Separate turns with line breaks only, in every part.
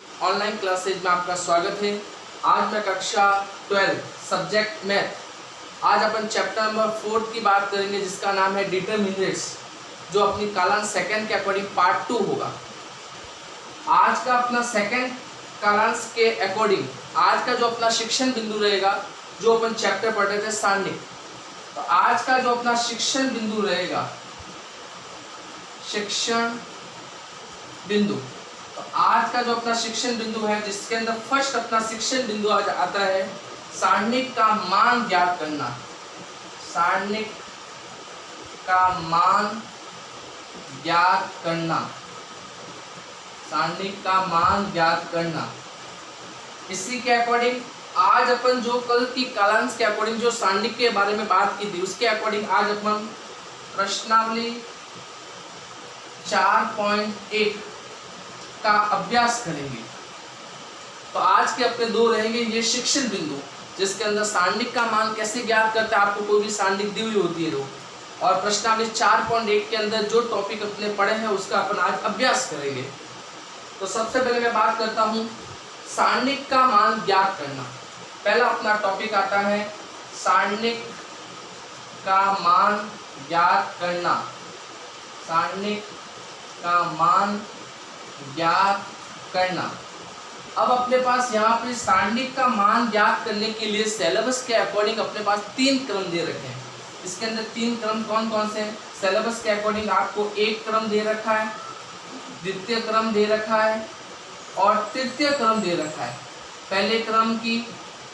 Online classes में आपका स्वागत है। आज मैं कक्षा 12 सब्जेक्ट मैथ। आज अपन चैप्टर नंबर 4 की बात करेंगे जिसका नाम है डिटरमिनेंट्स, जो अपनी कालांश सेकंड के अकॉर्डिंग पार्ट 2 होगा। आज का अपना सेकंड कालांश के अकॉर्डिंग आज का जो अपना शिक्षण बिंदु रहेगा, जो अपन चैप्टर पढ़ रहे थे सारणिक, तो आज का जो अपना शिक्षण बिंदु रहेगा, शिक्षण बिंदु, तो आज का जो अपना शिक्षण बिंदु है जिसके अंदर फर्स्ट अपना शिक्षण बिंदु आज आता है सारणिक का मान ज्ञात करना। सारणिक का मान ज्ञात करना, सारणिक का मान ज्ञात करना। इसी के अकॉर्डिंग आज अपन जो कल की कालांश के अकॉर्डिंग जो सारणिक के बारे में बात की थी, उसके अकॉर्डिंग आज अपन प्रश्नावली 4.1 का अभ्यास करेंगे। तो आज के अपने दो रहेंगे ये शिक्षण बिंदु, जिसके अंदर सारणिक का मान कैसे ज्ञात करते हैं, आपको कोई भी सारणिक दी हुई होती है तो, और प्रश्नावली 4.1 के अंदर जो टॉपिक अपने पढ़े हैं उसका अपन आज अभ्यास करेंगे। तो सबसे पहले मैं बात करता हूँ सारणिक का मान ज्ञात करना। पहला अपना टॉपिक आता है सारणिक का मान ज्ञात करना। सारणिक का मान ज्ञात करना। अब अपने पास यहाँ पे सारणिक का मान ज्ञात करने के लिए सिलेबस के अकॉर्डिंग अपने पास 3 क्रम दे रखे हैं। इसके अंदर 3 क्रम कौन कौन से हैं? सिलेबस के अकॉर्डिंग आपको एक क्रम दे रखा है, द्वितीय क्रम दे रखा है और तृतीय क्रम दे रखा है। पहले क्रम की,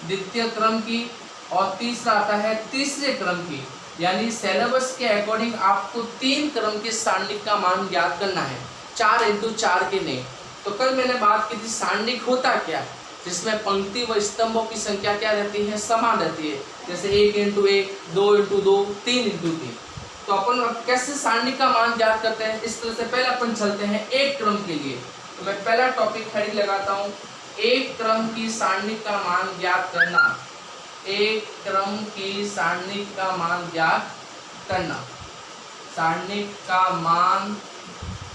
द्वितीय क्रम की और तीसरा आता है तीसरे क्रम की। यानी सिलेबस के अकॉर्डिंग आपको 3 क्रम के सारणिक का मान ज्ञात करना है, 4 × 4 के नहीं। तो कल मैंने बात की थी सारणिक होता क्या, जिसमें पंक्ति व स्तंभों की संख्या क्या रहती है, समान रहती है। जैसे 1 × 1, 2 × 2, 3 × 3। तो अपन अब कैसे सारणिक का मान ज्ञात करते हैं, इस तरह से पहले अपन चलते हैं एक क्रम के लिए। तो मैं पहला टॉपिक खड़ी लगाता हूँ, एक क्रम की सारणिक का मान ज्ञात करना। एक क्रम की सारणिक का मान ज्ञात करना। सारणिक का मान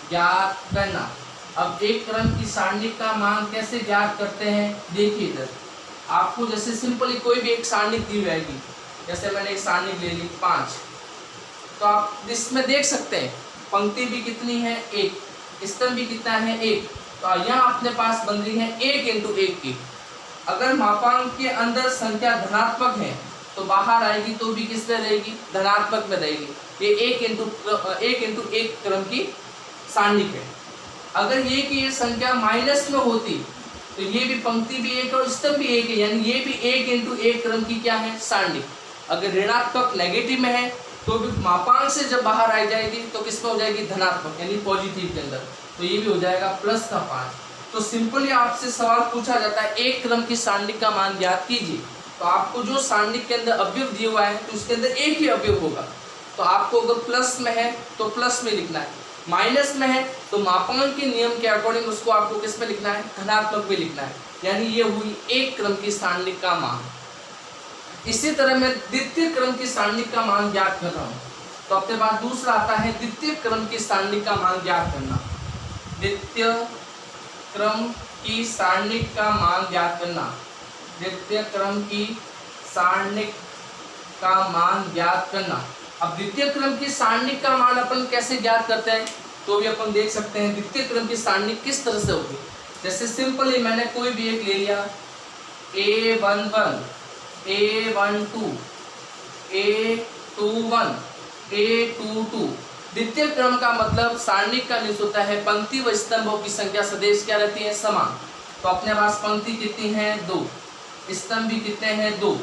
ज्ञात करना। अब एक क्रम की सारणिक का मान कैसे ज्ञात करते हैं, देखिए इधर आपको जैसे सिंपली कोई भी एक सारणिक दी जाएगी। जैसे मैंने एक सारणिक ले ली 5, तो आप इसमें देख सकते हैं पंक्ति भी कितनी है 1, स्तंभ भी कितना है 1। तो यहाँ अपने पास बन रही है 1 × 1 की। अगर मापांक के अंदर संख्या धनात्मक है तो बाहर आएगी तो भी किस में रहेगी, धनात्मक में रहेगी। ये 1 × 1 क्रम की सारणिक है। अगर ये की ये संख्या माइनस में होती तो ये भी पंक्ति भी 1 और स्तंभ भी 1 है, यानी ये भी 1 × 1 क्रम की क्या है, सारणिक। अगर ऋणात्मक नेगेटिव में है तो भी मापांक से जब बाहर आ जाएगी तो किस में हो जाएगी, धनात्मक यानी पॉजिटिव के अंदर। तो ये भी हो जाएगा प्लस का 5। तो सिंपली आपसे सवाल पूछा जाता है एक क्रम की सारणिक का मान ज्ञात कीजिए। तो आपको जो सारणिक के अंदर अवयव दिया हुआ है तो उसके अंदर एक ही अवयव होगा। तो आपको अगर प्लस में है तो प्लस में लिखना है, माइनस में है तो मापांक के नियम के अकॉर्डिंग उसको आपको किस में लिखना है, धनात्मक में लिखना है। यानी ये हुई एक क्रम की सारणिक का मान। इसी तरह मैं द्वितीय क्रम की सारणिक का मान ज्ञात कर रहा हूँ। तो अपने पास दूसरा आता है द्वितीय क्रम की सारणिक का मान ज्ञात करना। द्वितीय क्रम की सारणिक का मान ज्ञात करना। द्वितीय क्रम की सारणिक का मान ज्ञात करना। अब द्वितीय क्रम की सारणिक का मान अपन कैसे ज्ञात करते हैं, तो भी अपन देख सकते हैं द्वितीय क्रम की सारणिक किस तरह से होगी। जैसे सिंपली मैंने कोई भी एक ले लिया, A11, A12, A21, A22। द्वितीय क्रम का मतलब सारणिक का मीन्स होता है पंक्ति व स्तंभों की संख्या सदैव क्या रहती है, समान। तो अपने पास पंक्ति कितनी है 2, स्तंभ भी कितने हैं 2।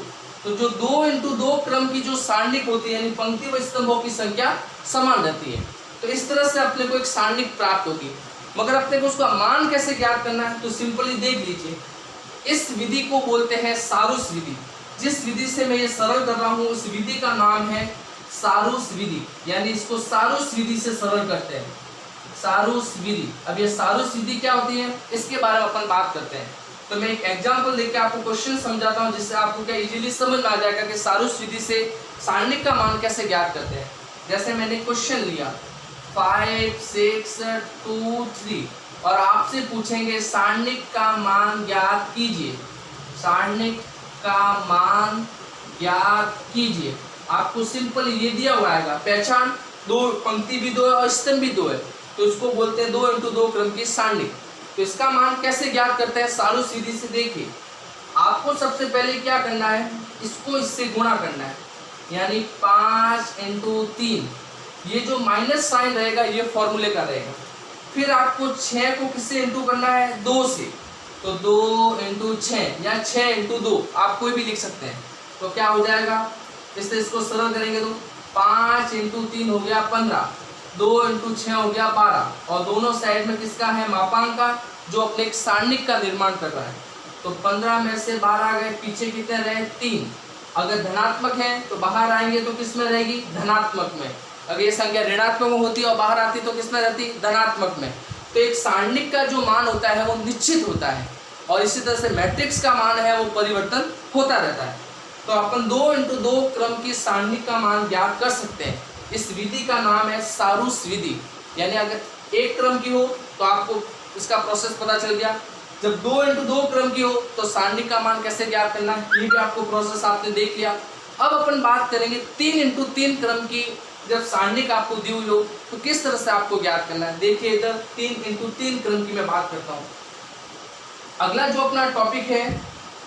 तो जो 2 × 2 क्रम की जो सारणिक होती है यानी पंक्ति व स्तंभों की संख्या समान रहती है। तो इस तरह से अपने को एक सारणिक प्राप्त होगी। मगर अपने को उसका मान कैसे ज्ञात करना है, तो सिंपली देख लीजिए, इस विधि को बोलते हैं सारूस विधि। जिस विधि से मैं ये सरल कर रहा हूँ उस विधि का नाम है सारूस विधि, यानी इसको सारूस विधि से सरल करते हैं, सारूस विधि। अब ये सारूस विधि क्या होती है इसके बारे में अपन बात करते हैं। तो मैं एक एग्जांपल लेके आपको क्वेश्चन समझाता हूँ, जिससे आपको क्या इजीली समझ में आ जाएगा कि सारूस विधि से सारणिक का मान कैसे ज्ञात करते हैं। जैसे मैंने क्वेश्चन लिया 5 6 2 3 और आपसे पूछेंगे सारणिक का मान ज्ञात कीजिए। सारणिक का मान ज्ञात कीजिए। आपको सिंपल ये दिया हुआ है, पहचान दो, पंक्ति भी दो है और स्तंभ भी दो है, तो इसको बोलते हैं 2 × 2 क्रम की सारणिक। तो इसका मान कैसे ज्ञात करते हैं सारूस विधि से देखिए। आपको सबसे पहले क्या करना है, इसको इससे गुणा करना है, यानी 5 × 3, ये जो माइनस साइन रहेगा ये फॉर्मूले का रहेगा। फिर आपको 6 को किससे इंटू करना है, 2 से, तो 2 × 6 या 6 × 2 आप कोई भी लिख सकते हैं। तो क्या हो जाएगा, इससे इसको सरल करेंगे तो 5 × 3 हो गया 15, 2 × 6 हो गया 12, और दोनों साइड में किसका है, मापांक का, जो अपने एक सारणिक का निर्माण कर रहा है। तो 15 में से 12 गए, पीछे कितने रहे, 3। अगर धनात्मक है तो बाहर आएंगे तो किस में रहेगी, धनात्मक में। अगर ये संख्या ऋणात्मक में होती और बाहर आती तो किस में रहती, धनात्मक में। तो एक सारणिक का जो मान होता है वो निश्चित होता है, और इसी तरह से मैट्रिक्स का मान है वो परिवर्तन होता रहता है। तो अपन 2 × 2 क्रम की सारणिक का मान ज्ञात कर सकते हैं। इस विधि का नाम है सारूस विधि। यानी अगर एक क्रम की हो तो आपको इसका प्रोसेस पता चल गया, जब 2 × 2 क्रम की हो तो सारणिक का मान कैसे ज्ञात करना है, ये भी आपको प्रोसेस आपने देख लिया। अब अपन बात करेंगे 3 × 3 क्रम की, जब सारणिक आपको दी हुई हो तो किस तरह से आपको ज्ञात करना है। देखिए इधर 3 × 3 क्रम की मैं बात करता हूँ। अगला जो अपना टॉपिक है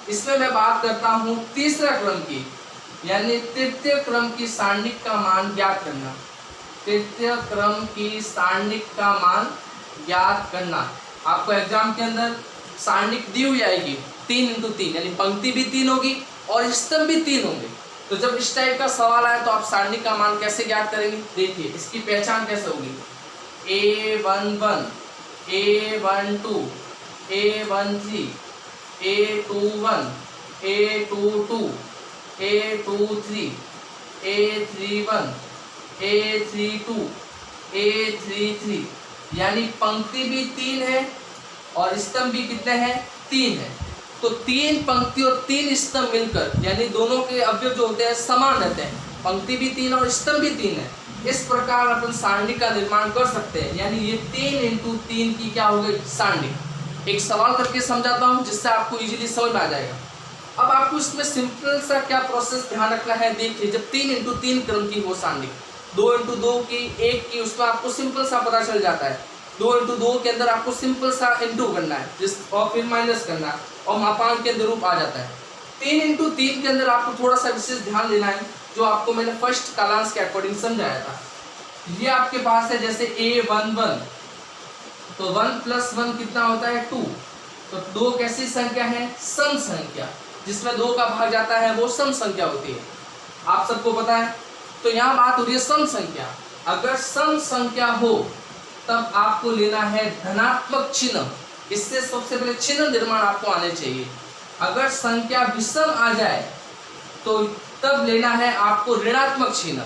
इसमें मैं बात करता हूँ तीसरा क्रम की, यानी तृतीय क्रम की सारणिक का मान ज्ञात करना। तृतीय क्रम की सारणिक का मान ज्ञात करना। आपको एग्जाम के अंदर सारणिक दी हुई आएगी 3 × 3, यानी पंक्ति भी 3 होगी और स्तंभ भी 3 होंगे। तो जब इस टाइप का सवाल आए तो आप सारणिक का मान कैसे ज्ञात करेंगे, देखिए इसकी पहचान कैसे होगी। A11, A12, A13, A21, A22, A23, A31, A32, A33, यानी पंक्ति भी 3 है और स्तंभ भी कितने हैं, 3 है। तो 3 पंक्ति और 3 स्तंभ मिलकर, यानी दोनों के अवयव जो होते हैं समान रहते हैं, पंक्ति भी 3 और स्तंभ भी 3 है। इस प्रकार अपन सारणी का निर्माण कर सकते हैं, यानी ये 3 × 3 की क्या हो गई, सारणी। एक सवाल करके समझाता हूँ जिससे आपको इजीली समझ में आ जाएगा। अब आपको इसमें सिंपल सा क्या प्रोसेस ध्यान रखना है, देखिए जब 3 × 3 क्रम की हो सारणी, 2 × 2 की, 1 की, उसमें आपको सिंपल सा पता चल जाता है। 2 × 2 के अंदर आपको सिंपल सा इंटू करना है, जिस और फिर माइनस करना है और मापांक के अंदर रूप आ जाता है। 3 × 3 के अंदर आपको थोड़ा सा विशेष ध्यान देना है, जो आपको मैंने फर्स्ट कालांश के अकॉर्डिंग समझाया था। ये आपके पास है जैसे A11, तो 1 + 1 कितना होता है, 2। तो 2 कैसी संख्या है, सम संख्या, जिसमें 2 का भाग जाता है वो सम संख्या होती है, आप सबको पता है। तो यहाँ बात हो रही है सम संख्या। अगर सम संख्या हो तब आपको लेना है धनात्मक चिन्ह। इससे सबसे पहले चिन्ह निर्माण आपको आने चाहिए। अगर संख्या विषम आ जाए तो तब लेना है आपको ऋणात्मक चिन्ह,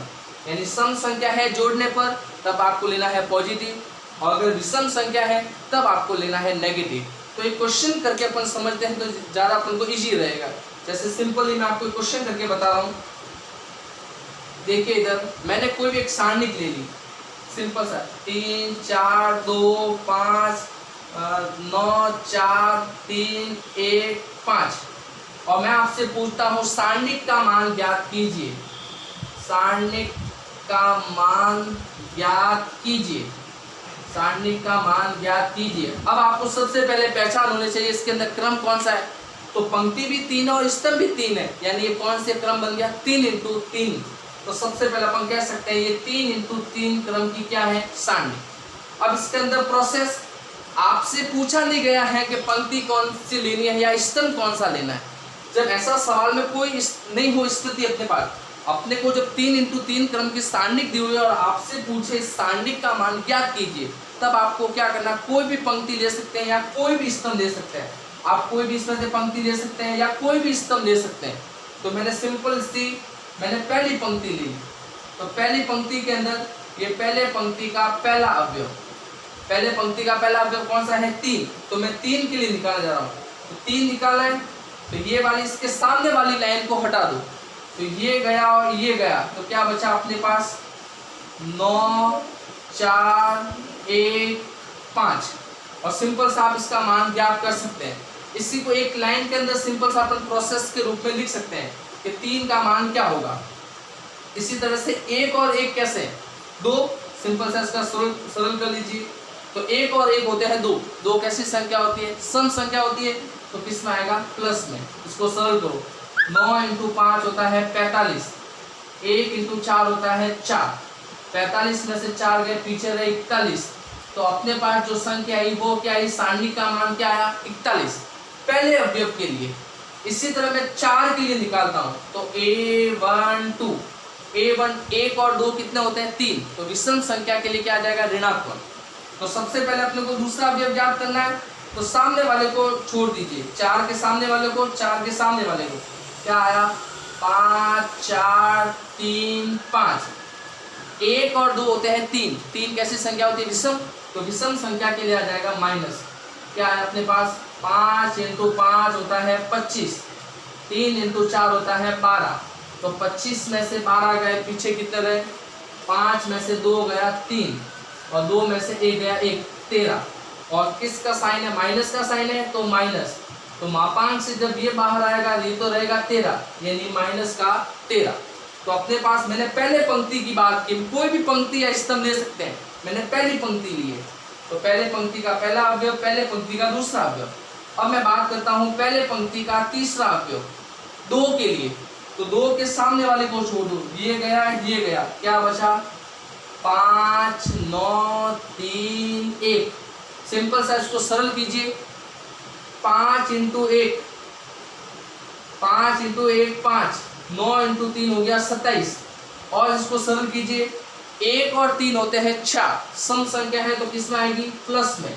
यानी सम संख्या है जोड़ने पर तब आपको लेना है पॉजिटिव, और अगर विषम संख्या है तब आपको लेना है नेगेटिव। तो एक क्वेश्चन करके अपन समझते हैं तो ज़्यादा अपन को इजी रहेगा। जैसे सिंपली मैं आपको क्वेश्चन करके बता रहा हूँ। देखिए इधर मैंने कोई भी एक सारणी ले ली, सिंपल सा 3 4 2 5 9 4 3 1 5, और मैं आपसे पूछता हूँ सारणिक का मान ज्ञात कीजिए। सारणिक का मान ज्ञात कीजिए। सारणिक का मान ज्ञात कीजिए। अब आपको सबसे पहले पहचान होनी चाहिए इसके अंदर क्रम कौन सा है। तो पंक्ति भी 3 और स्तंभ भी 3 है, यानी ये कौन से क्रम बन गया, 3 × 3। तो सबसे पहले अपन कह सकते हैं ये 3 × 3 क्रम की क्या है, सारणी। अब इसके अंदर प्रोसेस आपसे पूछा नहीं गया है कि पंक्ति कौन सी लेनी है या स्तंभ कौन सा लेना है। जब ऐसा सवाल में कोई नहीं हो स्थिति अपने पास, अपने को जब 3 × 3 क्रम की सारणिक दी हुई है और आपसे पूछे सारणिक का मान ज्ञात कीजिए, तब आपको क्या करना, कोई भी पंक्ति ले सकते हैं या कोई भी स्तंभ ले सकते हैं। आप कोई भी इसमें से पंक्ति ले सकते हैं या कोई भी स्तंभ ले सकते हैं। तो मैंने सिंपल सी मैंने पहली पंक्ति ली, तो पहली पंक्ति के अंदर ये पहले पंक्ति का पहला अवयव, पहले पंक्ति का पहला अवयव कौन सा है, 3। तो मैं 3 के लिए निकालने जा रहा हूँ। तो 3 निकाला है, तो ये वाली इसके सामने वाली लाइन को हटा दो, तो ये गया और ये गया, तो क्या बचा अपने पास 9 4 1 5 और सिंपल सा आप इसका मान ज्ञात कर सकते हैं। इसी को एक लाइन के अंदर सिंपल सा अपन प्रोसेस के रूप में लिख सकते हैं कि 3 का मान क्या होगा। इसी तरह से 1 और 1 कैसे 2, सिंपल सा इसका सरल कर लीजिए। तो 1 और 1 होते हैं 2, 2 कैसी संख्या होती है, सम संख्या होती है, तो किस में आएगा, प्लस में। इसको सरल करो, 9 इंटू 5 होता है 45, 1 इंटू 4 होता है 4, 45 में से 4 गए, पीछे रहे 41। तो अपने पास जो संख्या आई वो क्या आई, सारणी का मान क्या आया, 41 पहले अवयव के लिए। इसी तरह मैं 4 के लिए निकालता हूं, तो A1 2, A1 1 और 2 कितने होते हैं, 3। तो विषम संख्या के लिए क्या आ जाएगा, ऋणात्मक। तो सबसे पहले अपने को दूसरा अवयव ज्ञात करना है, तो सामने वाले को छोड़ दीजिए, 4 के सामने वाले को, 4 के सामने वाले को क्या आया, 5 4 3 5। 1 और 2 होते हैं 3, 3 कैसी संख्या होती है, विषम। तो विषम संख्या के लिए आ जाएगा माइनस, क्या है अपने पास, 5 इंटू 5 होता है 25, 3 इंटू 4 होता है 12। तो 25 में से 12 गए, पीछे कितने रहे, 5 में से 2 गया 3 और 2 में से 1 गया 1, 13। और किसका साइन है, माइनस का साइन है, तो माइनस। तो मापांक से जब ये बाहर आएगा ये तो रहेगा 13, यानी माइनस का 13। तो अपने पास मैंने पहले पंक्ति की बात की, कोई भी पंक्ति या स्तंभ ले सकते हैं, मैंने पहली पंक्ति ली है, तो पहले पंक्ति का पहला अवयव, पहले पंक्ति का दूसरा अवयव। अब मैं बात करता हूं पहले पंक्ति का तीसरा अवयव 2 के लिए, तो 2 के सामने वाले को छोड़ दो, ये गया, क्या बचा, 5 9 3 1। सिंपल सा इसको सरल कीजिए, 5 इंटू 1 5 इंटू 1 5, 9 इंटू 3 हो गया 27। और इसको सरल कीजिए, 1 और 3 होते हैं 4, सम संख्या है तो किस में आएगी, प्लस में।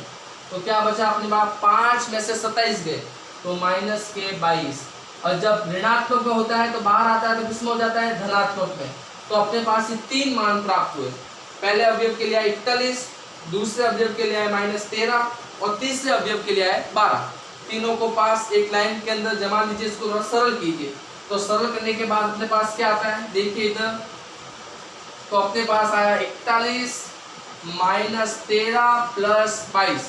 तो क्या बचा अपने पास, 5 में से 27 गए तो माइनस के 22। और जब ऋणात्मक में होता है तो बाहर आता है तो किस में हो जाता है, धनात्मक में। तो अपने पास ये 3 मान प्राप्त हुए। पहले अवयव के लिए आए 41, दूसरे अवयव के लिए आए -13 और तीसरे अवयव के लिए आए 12। तीनों को पास एक लाइन के अंदर जमा लीजिए, इसको थोड़ा सरल कीजिए। तो सरल करने के बाद अपने पास क्या आता है, देखिए इधर, तो अपने पास आया 41 -13 प्लस 22।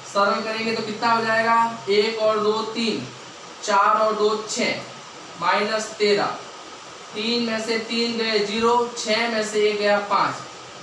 सरल करेंगे तो कितना हो जाएगा, 1 और 2 3, 4 और 2 6, -13, 3 में से 3 गए 0, 6 में से 1 गया 5,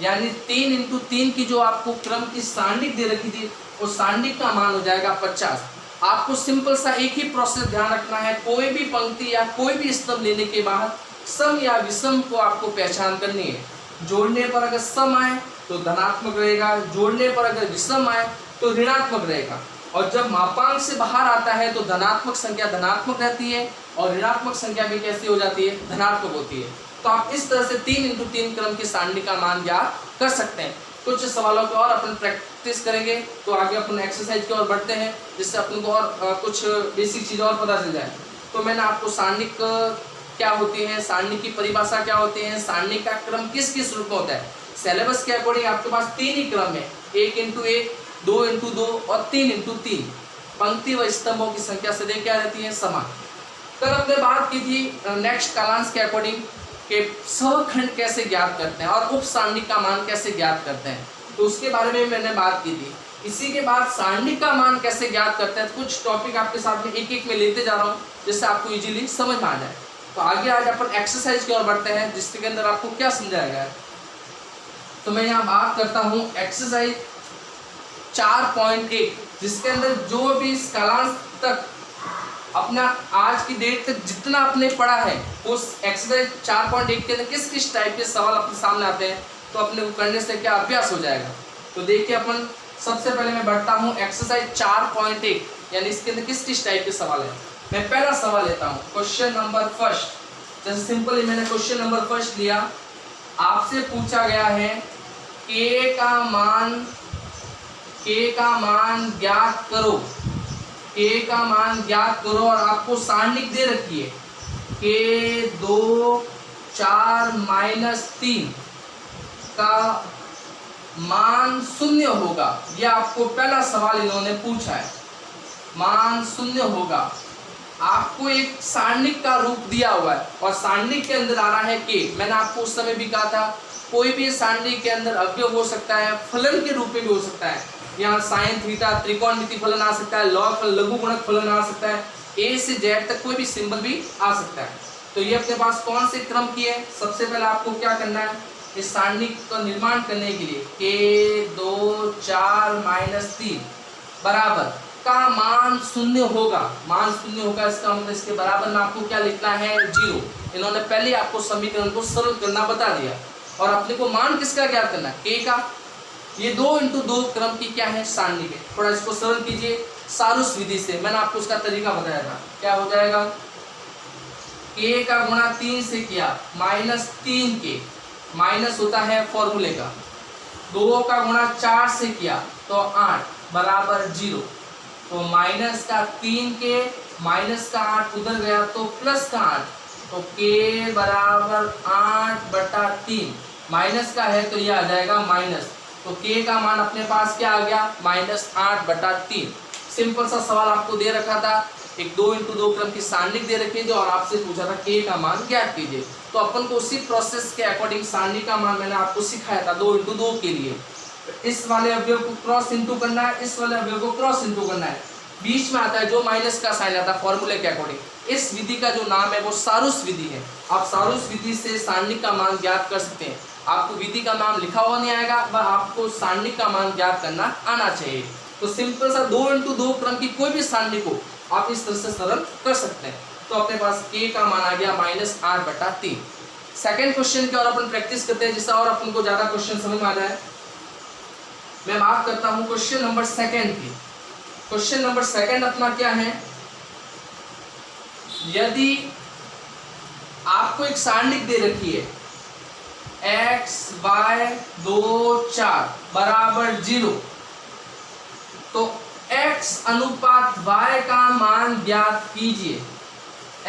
यानी 3 इंटू 3 की जो आपको क्रम की सारणिक दे रखी थी, वो सारणिक का मान हो जाएगा 50। आपको सिंपल सा एक ही प्रोसेस ध्यान रखना है, कोई भी पंक्ति या कोई भी स्तंभ लेने के बाद सम या विषम को आपको पहचान करनी है। जोड़ने पर अगर सम आए तो धनात्मक रहेगा, जोड़ने पर अगर विषम आए तो ऋणात्मक रहेगा। और जब मापांक से बाहर आता है तो धनात्मक संख्या धनात्मक रहती है और ऋणात्मक संख्या भी कैसी हो जाती है, धनात्मक होती है। तो आप इस तरह से 3 इंटू 3 क्रम की सारणी का मान ज्ञात कर सकते हैं। कुछ सवालों को और अपन प्रैक्टिस करेंगे तो आगे अपन एक्सरसाइज की ओर बढ़ते हैं, जिससे अपन को और कुछ बेसिक चीज़ें और पता चल जाए। तो मैंने आपको सारणिक क्या होती है, सारणी की परिभाषा क्या होती है, सारणी का क्रम किस किस रूप में होता है। सिलेबस के अकॉर्डिंग आपके पास 3 ही क्रम है, 1 इंटू 1, 2 इंटू 2 और 3 इंटू 3। पंक्ति व स्तंभों की संख्या से क्या रहती है, समान। कल हमने बात की थी नेक्स्ट कालांश के अकॉर्डिंग कि सहखंड कैसे ज्ञात करते हैं और उप सारणिक का मान कैसे ज्ञात करते हैं, तो उसके बारे में मैंने बात की थी। इसी के बाद सारणिक का मान कैसे ज्ञात करते हैं, कुछ टॉपिक आपके साथ में एक एक में लेते जा रहा हूँ जिससे आपको इजीली समझ में आ जाए। तो आगे आज अपन एक्सरसाइज की ओर बढ़ते हैं, जिसके अंदर आपको क्या समझाया गया है। तो मैं यहाँ बात करता हूँ एक्सरसाइज 4.1, जिसके अंदर जो भी इस कालांश तक अपना आज की डेट तक जितना आपने पढ़ा है, उस एक्सरसाइज 4.1 के अंदर किस किस टाइप के सवाल अपने सामने आते हैं, तो अपने को करने से क्या अभ्यास हो जाएगा। तो देखिए अपन सबसे पहले मैं बढ़ता हूँ एक्सरसाइज 4.1, यानी इसके अंदर किस किस टाइप के सवाल है। मैं पहला सवाल लेता हूँ, क्वेश्चन नंबर फर्स्ट। जैसे सिंपली मैंने क्वेश्चन नंबर फर्स्ट लिया, आपसे पूछा गया है के का मान ज्ञात करो, के का मान ज्ञात करो और आपको सारणिक दे रखी है के 2 4 -3 का मान 0 होगा। यह आपको पहला सवाल इन्होंने पूछा है, मान 0 होगा। आपको एक सारणिक का रूप दिया हुआ है और सारणिक के अंदर आ रहा है के। मैंने आपको उस समय भी कहा था कोई भी सारणिक के अंदर अवयव हो सकता है, फलन के रूप में भी हो सकता है। यहाँ साइन थीटा त्रिकोणमिति फलन आ सकता है, लॉग फलन लघु गुणक फलन आ सकता है, ए से जेड तक कोई भी सिंबल भी आ सकता है। तो ये अपने पास कौन से क्रम की है? सबसे पहले आपको क्या करना है, इस सारणिक का निर्माण करने के लिए k 2 4 -3 बराबर का मान शून्य होगा। मान शून्य होगा इसका मतलब इसके बराबर में आपको क्या लिखना है 0। इन्होंने पहले आपको समीकरण को सरल करना बता दिया और अपने को मान किसका ज्ञात करना है k का। ये 2 × 2 क्रम की क्या है सारणी है। थोड़ा इसको सरल कीजिए सारूस विधि से, मैंने आपको उसका तरीका बताया था। क्या हो जाएगा, k का गुणा 3 से किया -3k, माइनस होता है फॉर्मूले का, 2 का गुणा 4 से किया तो 8 बराबर 0। तो माइनस का 3k माइनस का 8 उधर गया तो प्लस का 8, तो k बराबर 8/3 माइनस का है तो ये आ जाएगा माइनस। तो k का मान अपने पास क्या आ गया -8/3। सिंपल सा सवाल आपको दे रखा था, एक 2 × 2 क्रम की सारणिक दे रखी है और आपसे पूछा था k का मान ज्ञात कीजिए। तो अपन को उसी प्रोसेस के अकॉर्डिंग सारणी का मान मैंने आपको सिखाया था 2 × 2 के लिए। इस वाले अवयव को क्रॉस इंटू करना है, इस वाले अवयव को क्रॉस इंटू करना है, बीच में आता है जो माइनस का साइन आता है फॉर्मूले के अकॉर्डिंग। इस विधि का जो नाम है वो सारूस विधि है। आप सारूस विधि से सारणी का मान ज्ञात कर सकते हैं। आपको विधि का नाम लिखा हुआ नहीं आएगा, वह आपको सारणी का मान ज्ञात करना आना चाहिए। तो सिंपल सा 2 × 2 क्रम की कोई भी सारणी को आप इस तरह से सरल कर सकते हैं। तो अपने पास k का मान आ गया -8/3। सेकंड क्वेश्चन की और अपन प्रैक्टिस करते हैं जिससे और अपन को ज्यादा क्वेश्चन समझ में आ जाए। मैं बात करता हूं क्वेश्चन नंबर 2 की। क्वेश्चन नंबर 2 अपना क्या है, यदि आपको एक सारणिक दे रखी है x y 2 4 बराबर 0, तो x अनुपात y का मान ज्ञात कीजिए।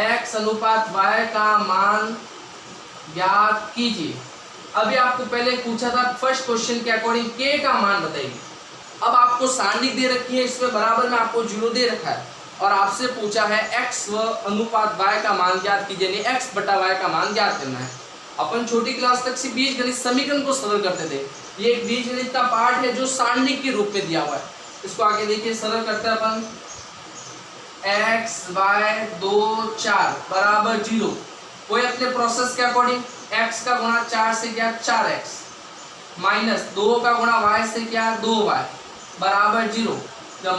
x अनुपात y का मान ज्ञात कीजिए। अभी आपको पहले पूछा था फर्स्ट क्वेश्चन के अकॉर्डिंग k का मान बताइए। अब आपको सारणी दे रखी है, इसमें बराबर में आपको 0 दे रखा है और आपसे पूछा है x व अनुपात y का मान ज्ञात कीजिए, यानी x/y का मान ज्ञात करना है। अपन छोटी क्लास तक से बीजगणित समीकरण को सरल करते थे। ये एक बीजगणित का पार्ट है जो सारणी के रूप में दिया हुआ है। इसको आगे देखिए सरल करते हैं अपन। x y 2 4 बराबर 0, कोई अपने प्रोसेस के अकॉर्डिंग x का गुणा 4 से किया 4x माइनस 2 का गुणा y से किया 2y बराबर 0। जब